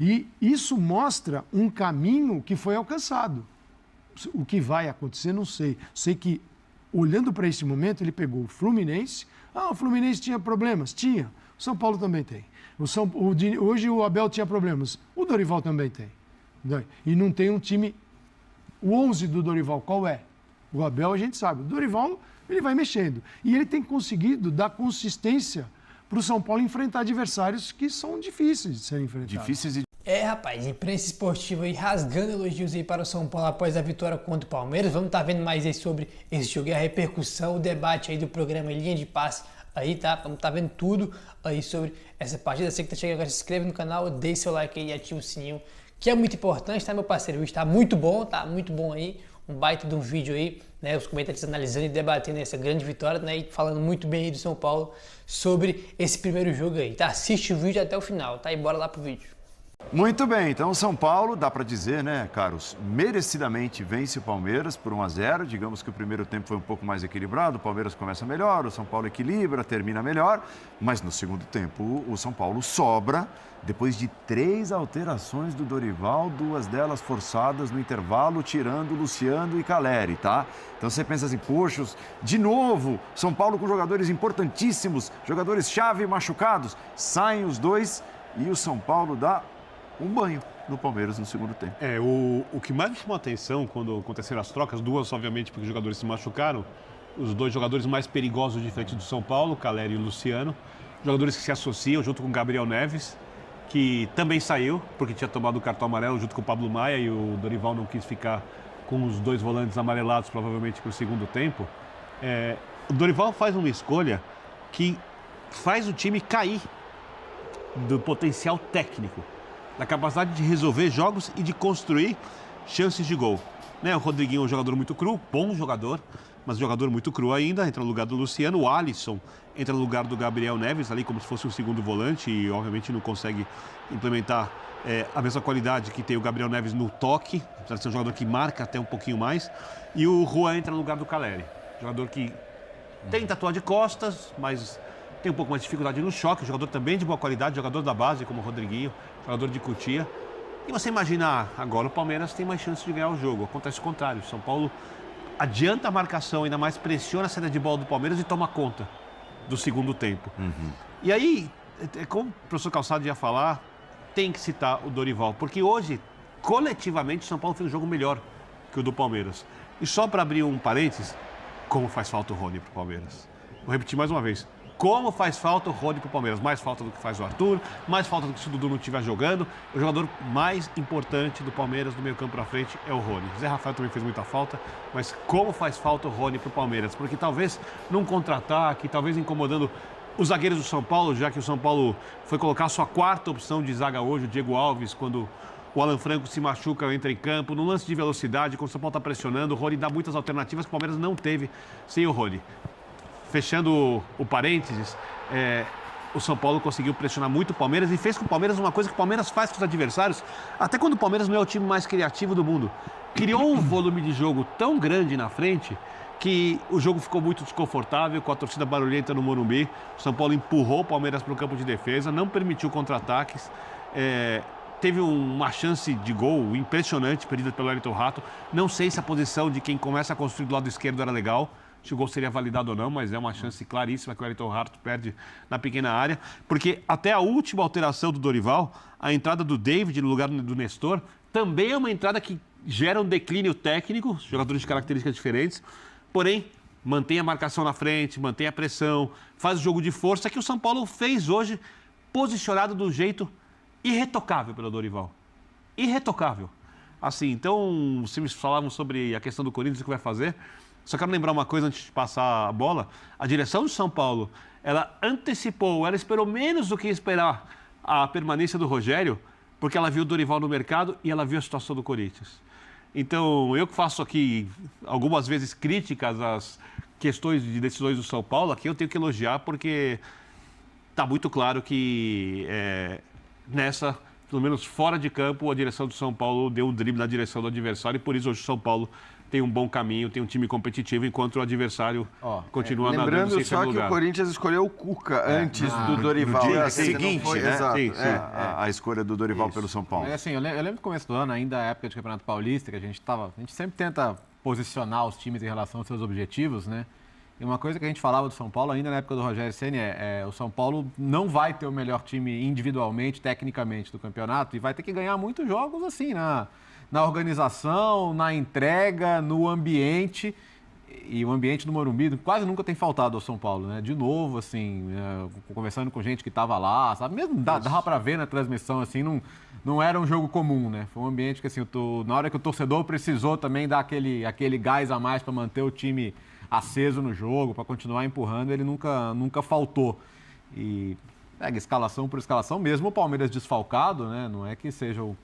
E isso mostra um caminho que foi alcançado. O que vai acontecer, não sei. Sei que, olhando para esse momento, ele pegou o Fluminense. O Fluminense tinha problemas? Tinha. O São Paulo também tem. Hoje o Abel tinha problemas. O Dorival também tem. E não tem um time... O 11 do Dorival, qual é? O Abel a gente sabe. O Dorival, ele vai mexendo. E ele tem conseguido dar consistência para o São Paulo enfrentar adversários que são difíceis de serem enfrentados. Rapaz, imprensa esportiva aí rasgando elogios aí para o São Paulo após a vitória contra o Palmeiras. Vamos estar vendo mais aí sobre esse jogo e a repercussão, o debate aí do programa Linha de Passe aí, tá? Vamos estar vendo tudo aí sobre essa partida. Você que tá chegando agora, se inscreve no canal, deixe seu like aí e ativa o sininho, que é muito importante, tá, meu parceiro? O vídeo tá muito bom aí. Um baita de um vídeo aí, né? Os comentaristas analisando e debatendo essa grande vitória, né? E falando muito bem aí do São Paulo sobre esse primeiro jogo aí, tá? Assiste o vídeo até o final, tá? E bora lá pro vídeo. Muito bem, então o São Paulo, dá para dizer, né, Carlos, merecidamente vence o Palmeiras por 1-0. Digamos que o primeiro tempo foi um pouco mais equilibrado, o Palmeiras começa melhor, o São Paulo equilibra, termina melhor, mas no segundo tempo o São Paulo sobra, depois de 3 alterações do Dorival, 2 delas forçadas no intervalo, tirando Luciano e Caleri, tá? Então você pensa assim, poxa, de novo, São Paulo com jogadores importantíssimos, jogadores-chave machucados, saem os 2 e o São Paulo dá um banho no Palmeiras no segundo tempo. O que mais me chamou a atenção quando aconteceram as trocas, 2 obviamente porque os jogadores se machucaram, os 2 jogadores mais perigosos de frente do São Paulo, Caleri e Luciano, jogadores que se associam junto com Gabriel Neves, que também saiu porque tinha tomado o cartão amarelo junto com o Pablo Maia e o Dorival não quis ficar com os 2 volantes amarelados provavelmente para o segundo tempo. O Dorival faz uma escolha que faz o time cair do potencial técnico, da capacidade de resolver jogos e de construir chances de gol. O Rodriguinho é um jogador muito cru, bom jogador, mas jogador muito cru ainda, entra no lugar do Luciano. O Alisson entra no lugar do Gabriel Neves, ali como se fosse um segundo volante e obviamente não consegue implementar a mesma qualidade que tem o Gabriel Neves no toque, apesar de ser um jogador que marca até um pouquinho mais. E o Juan entra no lugar do Caleri, jogador que tenta atuar de costas, mas tem um pouco mais de dificuldade no choque, jogador também de boa qualidade, jogador da base como o Rodriguinho, jogador de Cotia. E você imagina, agora o Palmeiras tem mais chance de ganhar o jogo. Acontece o contrário, o São Paulo adianta a marcação, ainda mais pressiona a saída de bola do Palmeiras e toma conta do segundo tempo. E aí, como o professor Calçado ia falar, tem que citar o Dorival, porque hoje, coletivamente, o São Paulo fez um jogo melhor que o do Palmeiras. E só para abrir um parênteses, como faz falta o Rony para o Palmeiras. Vou repetir mais uma vez. Como faz falta o Rony para o Palmeiras? Mais falta do que faz o Arthur, mais falta do que se o Dudu não estiver jogando. O jogador mais importante do Palmeiras, do meio campo para frente, é o Rony. Zé Rafael também fez muita falta, mas como faz falta o Rony para o Palmeiras? Porque talvez num contra-ataque, talvez incomodando os zagueiros do São Paulo, já que o São Paulo foi colocar a sua 4ª opção de zaga hoje, o Diego Alves, quando o Alan Franco se machuca, entra em campo, no lance de velocidade, quando o São Paulo está pressionando, o Rony dá muitas alternativas que o Palmeiras não teve sem o Rony. Fechando o parênteses, o São Paulo conseguiu pressionar muito o Palmeiras e fez com o Palmeiras uma coisa que o Palmeiras faz com os adversários, até quando o Palmeiras não é o time mais criativo do mundo. Criou um volume de jogo tão grande na frente que o jogo ficou muito desconfortável, com a torcida barulhenta no Morumbi. O São Paulo empurrou o Palmeiras para o campo de defesa, não permitiu contra-ataques. Teve uma chance de gol impressionante, perdida pelo Wellington Rato. Não sei se a posição de quem começa a construir do lado esquerdo era legal, se o gol seria validado ou não, mas é uma chance claríssima que o Wellington Rato perde na pequena área, porque até a última alteração do Dorival, a entrada do David no lugar do Nestor, também é uma entrada que gera um declínio técnico, jogadores de características diferentes, porém mantém a marcação na frente, mantém a pressão, faz o jogo de força que o São Paulo fez hoje, posicionado do jeito irretocável pelo Dorival. Irretocável. Assim, então, se falavam sobre a questão do Corinthians, o que vai fazer. Só quero lembrar uma coisa antes de passar a bola. A direção do São Paulo, ela antecipou, ela esperou menos do que esperar a permanência do Rogério, porque ela viu o Dorival no mercado e ela viu a situação do Corinthians. Então, eu que faço aqui algumas vezes críticas às questões de decisões do São Paulo, aqui eu tenho que elogiar porque está muito claro que nessa pelo menos fora de campo, a direção do São Paulo deu um drible na direção do adversário e por isso hoje o São Paulo tem um bom caminho, tem um time competitivo, enquanto o adversário continua nadando lembrando sem só que o Corinthians escolheu o Cuca antes do Dorival. No dia Assim, seguinte, foi, né? exato, Sim, sim. A escolha do Dorival pelo São Paulo. Assim, eu lembro do começo do ano, ainda a época de Campeonato Paulista, que a gente sempre tenta posicionar os times em relação aos seus objetivos, né? E uma coisa que a gente falava do São Paulo ainda na época do Rogério Ceni o São Paulo não vai ter o melhor time individualmente, tecnicamente do campeonato e vai ter que ganhar muitos jogos assim, na organização, na entrega, no ambiente. E o ambiente do Morumbi quase nunca tem faltado ao São Paulo, né? De novo, assim, conversando com gente que estava lá, sabe? Mesmo dava para ver na transmissão, assim, não era um jogo comum, né? Foi um ambiente que, assim, na hora que o torcedor precisou também dar aquele gás a mais para manter o time aceso no jogo, para continuar empurrando, ele nunca faltou. E pega escalação por escalação, mesmo o Palmeiras desfalcado, né? Não é que seja o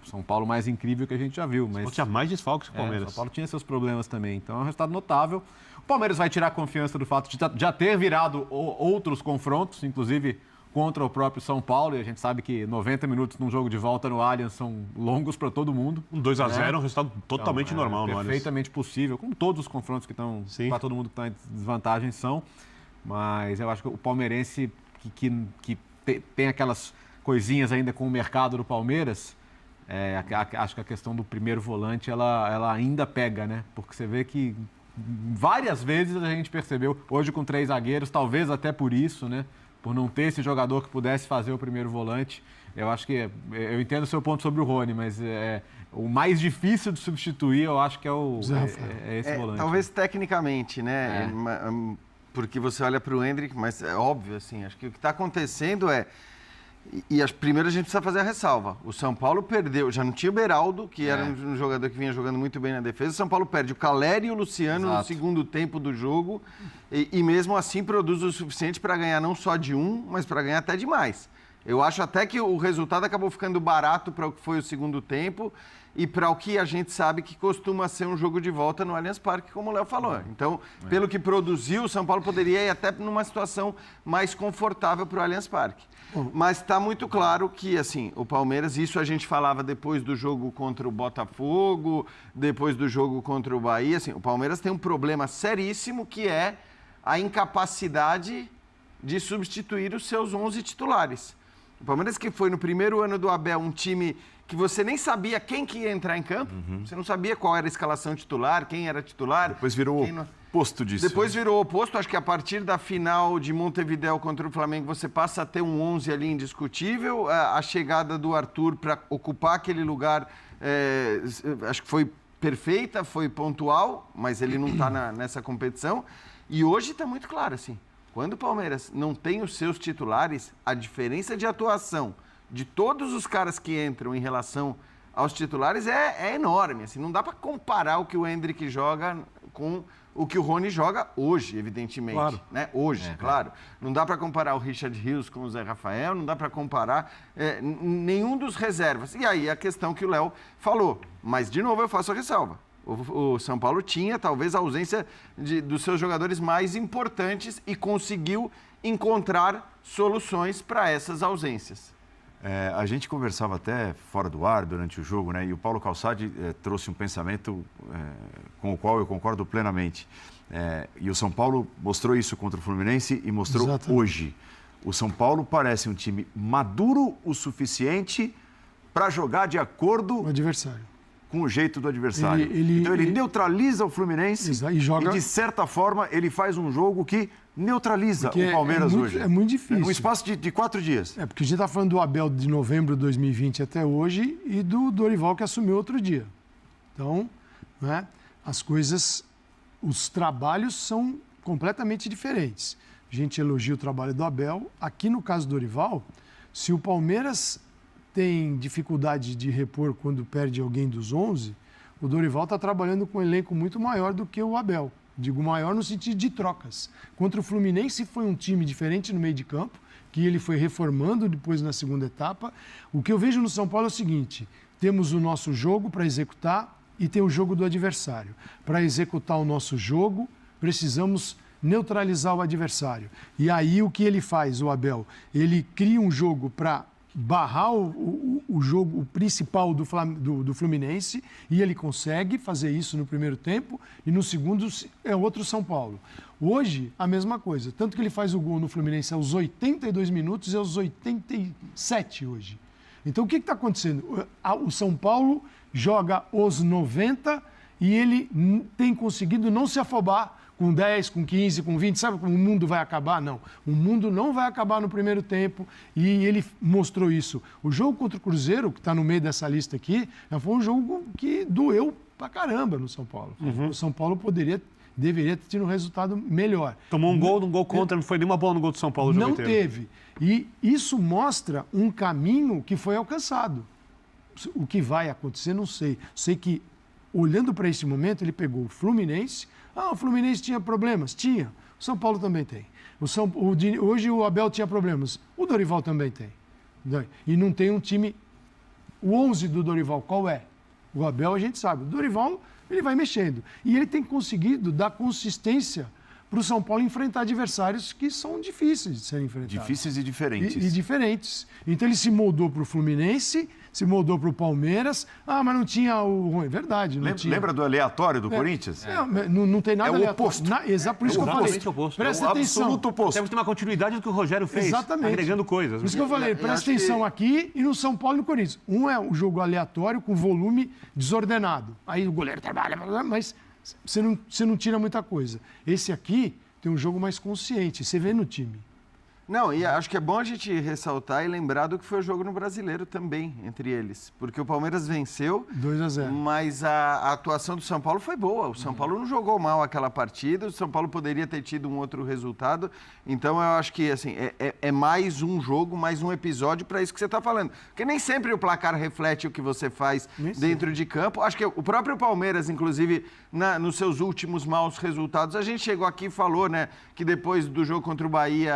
São Paulo mais incrível que a gente já viu, mas... São Paulo tinha mais desfalques que o Palmeiras. São Paulo tinha seus problemas também, então é um resultado notável. O Palmeiras vai tirar confiança do fato de já ter virado outros confrontos, inclusive contra o próprio São Paulo, e a gente sabe que 90 minutos num jogo de volta no Allianz são longos para todo mundo. Um 2-0 é um resultado totalmente normal no Allianz. Perfeitamente possível, como todos os confrontos que estão para todo mundo que está em desvantagem são, mas eu acho que o palmeirense que tem aquelas coisinhas ainda com o mercado do Palmeiras, acho que a questão do primeiro volante ela ainda pega, né? Porque você vê que várias vezes a gente percebeu, hoje com 3 zagueiros, talvez até por isso, né? Por não ter esse jogador que pudesse fazer o primeiro volante. Eu acho que, eu entendo o seu ponto sobre o Rony, mas o mais difícil de substituir, eu acho que é esse volante. Talvez tecnicamente, né? Porque você olha para o Endrick, mas é óbvio, assim, acho que o que está acontecendo primeiro a gente precisa fazer a ressalva. O São Paulo perdeu, já não tinha o Beraldo, que era um jogador que vinha jogando muito bem na defesa. O São Paulo perde o Caleri e o Luciano no segundo tempo do jogo e mesmo assim produz o suficiente para ganhar não só de mas para ganhar até de mais. Eu acho até que o resultado acabou ficando barato para o que foi o segundo tempo e para o que a gente sabe que costuma ser um jogo de volta no Allianz Parque, como o Léo falou. Então, pelo que produziu, o São Paulo poderia ir até numa situação mais confortável para o Allianz Parque. Mas está muito claro que, assim, o Palmeiras, isso a gente falava depois do jogo contra o Botafogo, depois do jogo contra o Bahia, assim, o Palmeiras tem um problema seríssimo que é a incapacidade de substituir os seus 11 titulares. O Palmeiras, que foi no primeiro ano do Abel um time que você nem sabia quem que ia entrar em campo, você não sabia qual era a escalação titular, quem era titular. Depois virou oposto disso. Depois virou oposto, acho que a partir da final de Montevidéu contra o Flamengo, você passa a ter um 11 ali indiscutível, a chegada do Arthur para ocupar aquele lugar, acho que foi perfeita, foi pontual, mas ele não está nessa competição, e hoje está muito claro, assim, quando o Palmeiras não tem os seus titulares, a diferença de atuação de todos os caras que entram em relação aos titulares é enorme. Assim, não dá para comparar o que o Endrick joga com o que o Rony joga hoje, evidentemente. Claro. Né? Hoje, claro. Não dá para comparar o Richard Rios com o Zé Rafael, não dá para comparar nenhum dos reservas. E aí a questão que o Léo falou. Mas, de novo, eu faço a ressalva. O São Paulo tinha, talvez, a ausência dos seus jogadores mais importantes e conseguiu encontrar soluções para essas ausências. A gente conversava até fora do ar durante o jogo, né? E o Paulo Calçade trouxe um pensamento com o qual eu concordo plenamente. E o São Paulo mostrou isso contra o Fluminense e mostrou hoje. O São Paulo parece um time maduro o suficiente para jogar de acordo O adversário. com o jeito do adversário. Então ele neutraliza o Fluminense e joga... de certa forma, ele faz um jogo que neutraliza o Palmeiras hoje. É muito difícil. No espaço de 4 dias. Porque a gente está falando do Abel de novembro de 2020 até hoje e do Dorival que assumiu outro dia. Então, né, as coisas, os trabalhos são completamente diferentes. A gente elogia o trabalho do Abel. Aqui no caso do Dorival, se o Palmeiras tem dificuldade de repor quando perde alguém dos 11, o Dorival está trabalhando com um elenco muito maior do que o Abel. Digo maior no sentido de trocas. Contra o Fluminense foi um time diferente no meio de campo, que ele foi reformando depois na segunda etapa. O que eu vejo no São Paulo é o seguinte, temos o nosso jogo para executar e tem o jogo do adversário. Para executar o nosso jogo, precisamos neutralizar o adversário. E aí o que ele faz, o Abel? Ele cria um jogo para barrar o jogo principal do Fluminense, e ele consegue fazer isso no primeiro tempo, e no segundo é outro São Paulo. Hoje, a mesma coisa, tanto que ele faz o gol no Fluminense aos 82 minutos e aos 87 hoje. Então, o que está acontecendo? O São Paulo joga os 90 e ele tem conseguido não se afobar com 10, com 15, com 20, sabe como o mundo vai acabar? Não. O mundo não vai acabar no primeiro tempo, e ele mostrou isso. O jogo contra o Cruzeiro, que está no meio dessa lista aqui, foi um jogo que doeu pra caramba no São Paulo. O São Paulo deveria ter tido um resultado melhor. Tomou um gol contra, não foi nenhuma bola no gol do São Paulo o jogo inteiro. Não teve. E isso mostra um caminho que foi alcançado. O que vai acontecer, não sei. Sei que, olhando para esse momento, ele pegou o Fluminense. O Fluminense tinha problemas? Tinha. O São Paulo também tem. Hoje o Abel tinha problemas. O Dorival também tem. E não tem um time... O 11 do Dorival, qual é? O Abel, a gente sabe. O Dorival, ele vai mexendo. E ele tem conseguido dar consistência para o São Paulo enfrentar adversários que são difíceis de serem enfrentados. Difíceis e diferentes. E diferentes. Então ele se moldou para o Fluminense, se moldou para o Palmeiras. Mas não tinha o... É verdade, não tinha. Lembra do aleatório do Corinthians? Não tem nada o aleatório. oposto. Por isso que eu falei. Oposto. Presta atenção. Absoluto oposto. Temos que ter uma continuidade do que o Rogério fez. Exatamente. Agregando coisas. Por isso que eu falei, presta atenção aqui e no São Paulo e no Corinthians. Um é o jogo aleatório com volume desordenado. Aí o goleiro trabalha, mas você não tira muita coisa. Esse aqui tem um jogo mais consciente, você vê no time. Não, e acho que é bom a gente ressaltar e lembrar do que foi o jogo no Brasileiro também, entre eles. Porque o Palmeiras venceu, 2-0. Mas a atuação do São Paulo foi boa. O São Paulo não jogou mal aquela partida, o São Paulo poderia ter tido um outro resultado. Então, eu acho que assim, é mais um jogo, mais um episódio para isso que você está falando. Porque nem sempre o placar reflete o que você faz dentro de campo. Acho que o próprio Palmeiras, inclusive, nos seus últimos maus resultados, a gente chegou aqui e falou, né, que depois do jogo contra o Bahia,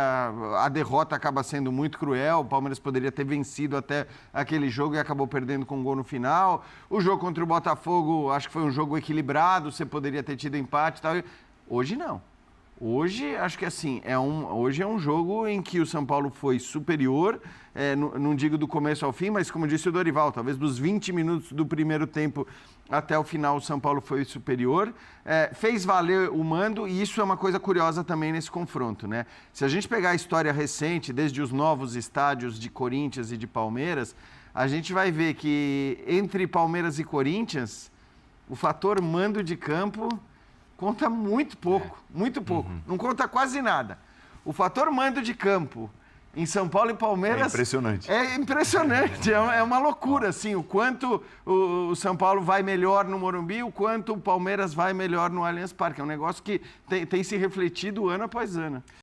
a derrota acaba sendo muito cruel. O Palmeiras poderia ter vencido até aquele jogo e acabou perdendo com um gol no final. O jogo contra o Botafogo, acho que foi um jogo equilibrado, você poderia ter tido empate e tal. Hoje não. Hoje, acho que assim, hoje é um jogo em que o São Paulo foi superior, não digo do começo ao fim, mas como disse o Dorival, talvez dos 20 minutos do primeiro tempo até o final o São Paulo foi superior, fez valer o mando, e isso é uma coisa curiosa também nesse confronto, né? Se a gente pegar a história recente, desde os novos estádios de Corinthians e de Palmeiras, a gente vai ver que entre Palmeiras e Corinthians, o fator mando de campo conta muito pouco, muito pouco. Não conta quase nada. O fator mando de campo em São Paulo e Palmeiras... É impressionante. É impressionante, é uma loucura, assim, o quanto o São Paulo vai melhor no Morumbi, o quanto o Palmeiras vai melhor no Allianz Parque. É um negócio que tem se refletido ano após ano.